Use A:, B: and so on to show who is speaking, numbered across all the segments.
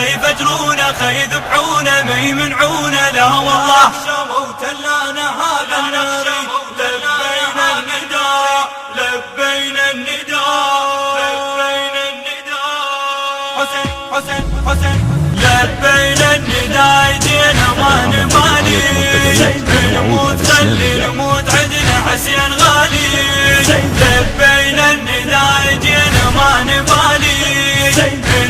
A: يفجرونا يذبحونا ما يمنعونا لا والله. وتلانا هذا النار لبينا النداء لبينا النداء لبينا النداء حسين حسين حسين لبينا النداء جينا ما نبالي نموت خلي نموت عدنا حسين غالي لبينا النداء جينا ما نبالي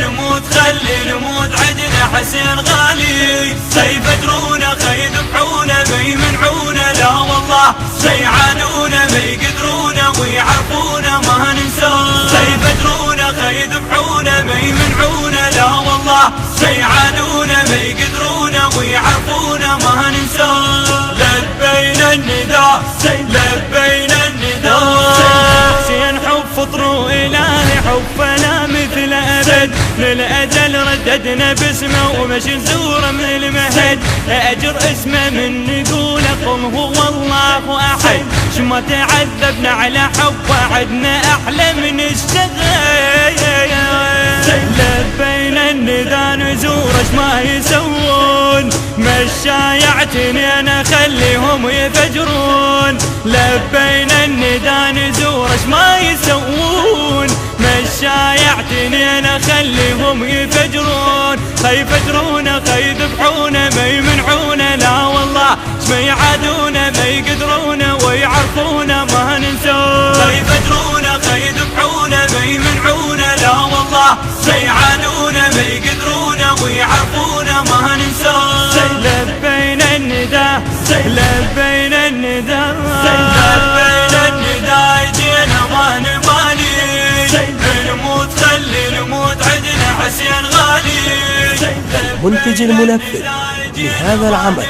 A: نموت خلي نموت عدنا حسين غالي. يفجرونا يذبحونا ما يمنعونا لا والله. يعانونا ما يقدرونا ويعرفونا ما ننساه. يفجرونا يذبحونا ما يمنعونا لا والله. يعانونا ما يقدرونا ويعرفونا ما ننساه. لبينا النداء لبينا النداء. حسين حب فطروا إلهي حبنا مثل أبد للأجل رددنا باسمه ومشي نزوره من المهد. أجر اسمه من نقول قم هو الله أحد. شما تعذبنا على حب وعدنا أحلى من اشتغل. لبينا النداء نزور ما يسوون مشايعتني أنا خليهم يفجرون. لبينا النداء نزور ما يسوون مشايعتني أنا خليهم يفجرون. يفجرونا يذبحونا ما يمنعونا لا والله. ما يعادونا ما يقدرونا ويعرفونا ما ننسون. يفجرونا يذبحونا ما يمنعونا لا والله. يعانونا ما يقدرونا ويعرفونا ما ننسون. لبينا النداء لبينا النداء لبينا النداء جينا ما نبالي نموت خلي نموت عدنا حسين غالي.
B: المنتج المنفذ لهذا العمل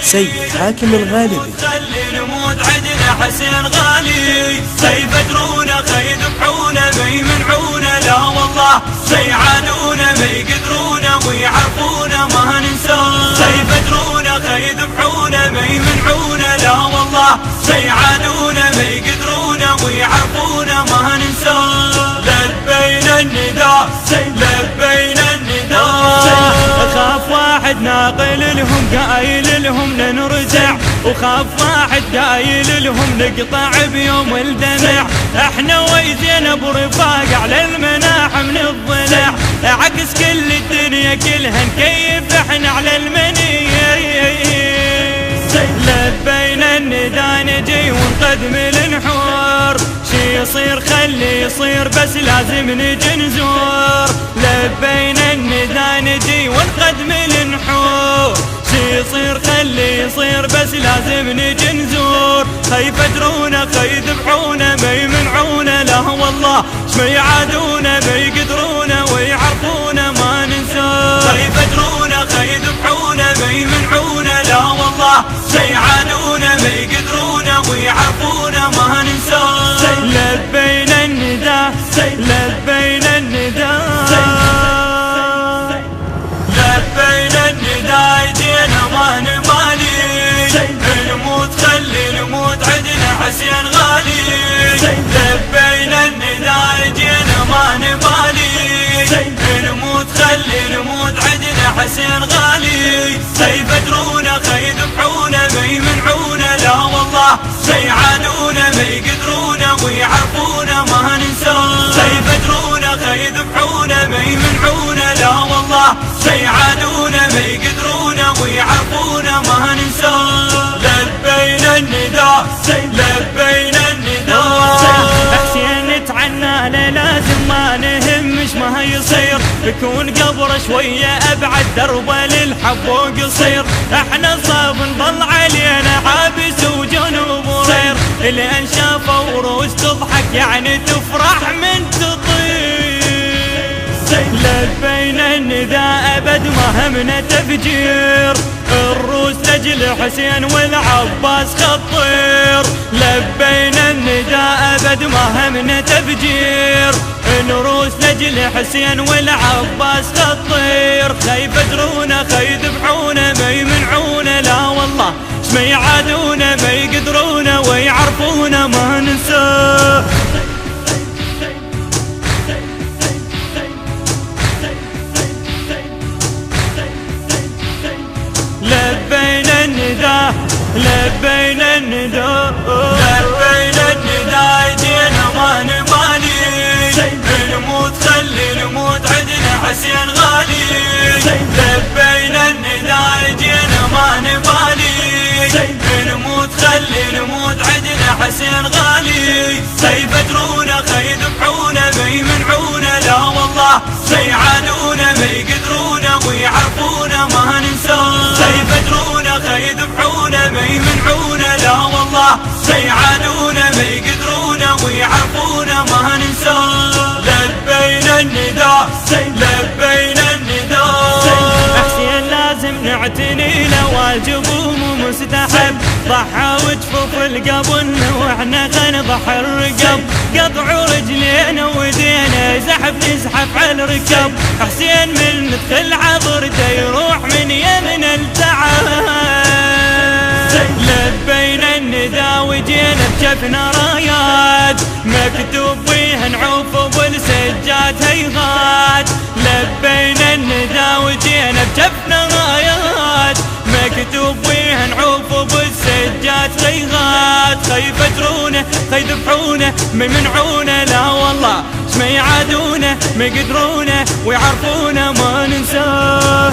B: سيد حاكم الغالبي.
A: خلي نموت عدنا حسين غالي. يفجرونا يذبحونا ما يمنعونا لا والله. يعانونا ما يقدرونا ويعرفونا ما ننساه. يفجرونا يذبحونا ما يمنعونا لا والله. يعانونا ما يقدرونا ويعرفونا ما ننساه. لبينا النداء لبينا النداء. خاف واحد ناقل لهم قايل لهم نرجع. وخاف واحد قايل لهم نقطع بيوم الدمع. احنا ويزينب ورفاق على المناح من الضلع. عكس كل الدنيا كلها نكيف احنا على المنية. لبينا النداء نجي ونقدم النحور. شي يصير خلي يصير بس لازم نجي نزور. لبينا النداء نجي ونقدم النحور. شي يصير خلي يصير بس لازم نجي نزور. يفجرونا يذبحونا ما يمنعونا لا والله. ما يعادونا ما يقدرونا ويعرفونا ما ننساه. يفجرونا يذبحونا ما يمنعونا لا والله. يعانونا ما يقدرونا ويعرفونا ما ننساه. لبينا النداء لبينا النداء لبينا النداء جينا ما نبالي نموت خلي نموت عدنا حسين غالي. لبينا النداء جينا ما نبالي نموت خلي نموت عدنا حسين غالي. يفجرونا يذبحونا ما يمنعونا لا والله. يعانونا ما يقدرونا ويعرفونا ما ننساه. يفجرونا يذبحونا ما يمنعونا لا والله. يعانونا ما يقدرونا ويعرفونا ما ننساه. لبينا النداء لبينا النداء. حسين نتعنى له لازم ما نهمش ما يصير. يكون قبره شوية أبعد دربه للحب وقصير. احنا صاب نضل علينا عابس وجنوب ورير. لأن شافوا وروس تضحك يعني تفرح من تطير. لبينا النداء أبد ما همنا تفجير. الروس لجل حسين والعباس خطير. لبينا النداء أبد ما همنا تفجير. الروس لجل حسين والعباس خطير. يفجرونا يذبحونا ما يمنعونا لا والله. ما يعادونا ما يقدرونا ويعرفونا ما ننساه. لبينا النداء لبينا النداء جينا ما نبالي نموت خلي نموت عدنا حسين غالي لبينا النداء جينا ما نبالي نموت خلي نموت عدنا حسين غالي سيفترونا خيذبحونا ما يمنعونا لا والله سيعادونا ما يقدرونا ويعرفونا ما ننساه سيفترونا خيذبحونا ما يمنعونا لا والله سيعادونا ما يقدرونا ويعرفونا ما ننساه لبينا النداء لبينا النداء حسين لازم نعتني له واجب ومستحب ضحى وجفوف القبل واحنا خنضح الرقب قطعوا رجلينا ودينا زحف نزحف على الركب حسين من ندخل عبرته يروح من يمن التعب لبينا النداء وجينا بجفنا رايات مكتوب بيها نعوف بالسجاد هيغات لبينا النداء وجينا بجفنا رايات مكتوب بيها نعوف بالسجاد هيغات خيفترونا خيذبحونا ما يمنعونا لا والله ما يعادونا ما يقدرونا ويعرفونا ما ننساه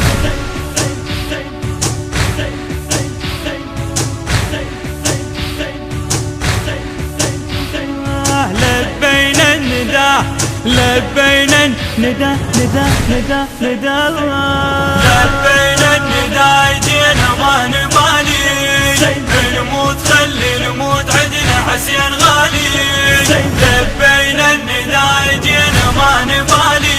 A: لبينا النداء لبينا النداء نداء لبينا النداء جينا ما نبالي نموت خلي نموت عدنا حسين غالي لبينا النداء جينا ما نبالي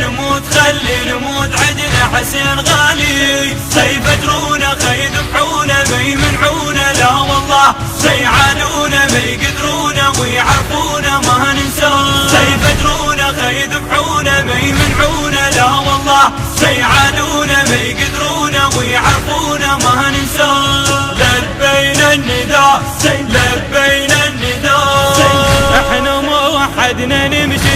A: نموت خلي نموت عدنا حسين غالي سيفترونا خيذبحونا ما يمنعونا لا والله سيعادونا ما يقدرونا ويعرفونا ما ننساه سيفترونا خيذبحونا ما يمنعونا لا والله سيعادونا ما يقدرونا ويعرفونا ما ننساه لبينا النداء لبينا النداء احنا موحدنا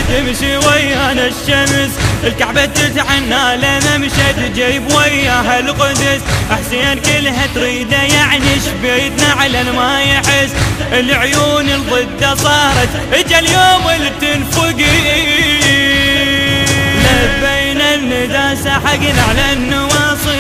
A: تمشي ويانا الشمس الكعبة تتعنى لنا مشت جيب وياها القدس حسين كلها تريده يعني شبيتنا على ما يحس العيون الضده صارت اجا اليوم اللي تنفقي لبينا النداء سحقنا على النواصي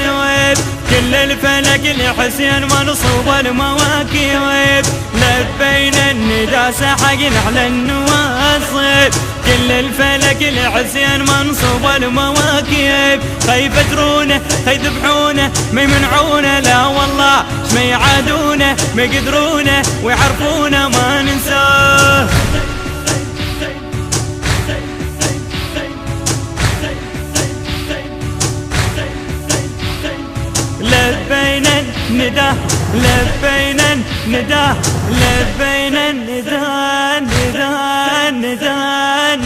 A: كل الفلك لحسين منصوب المواكب لبينا النداء سحقنا على النواصب كل الفلك لحسين منصوب المواكب خيفترونا خيذبحونا ما يمنعونا لا والله ما يعادونا ما يقدرونا ويعرفونا ما ننساه لبينا النداء لبينا النداء لبينا النداء نداء نداء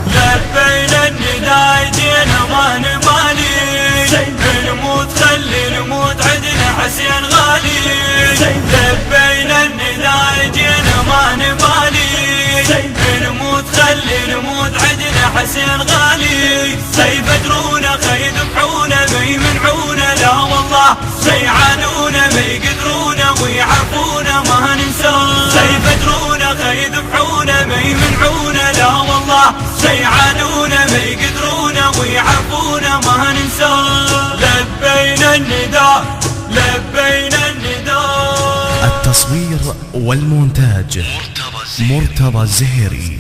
A: لبينا النداء جينا ما نبالي نموت خلي نموت عدنا حسين غالي لبينا النداء جينا ما نبالي نموت خلي نموت عدنا حسين غالي سيفترونا خيذبحونا ما يمنعونا لا والله سيعادونا ما يقدرونا ويعرفونا ما ننساه سيفترونا خيذبحونا ما يمنعونا لا والله سيعادونا ما يقدرونا ويعرفونا ما ننساه لبينا النداء لبينا النداء
C: التصوير والمونتاج مرتضى الزهيري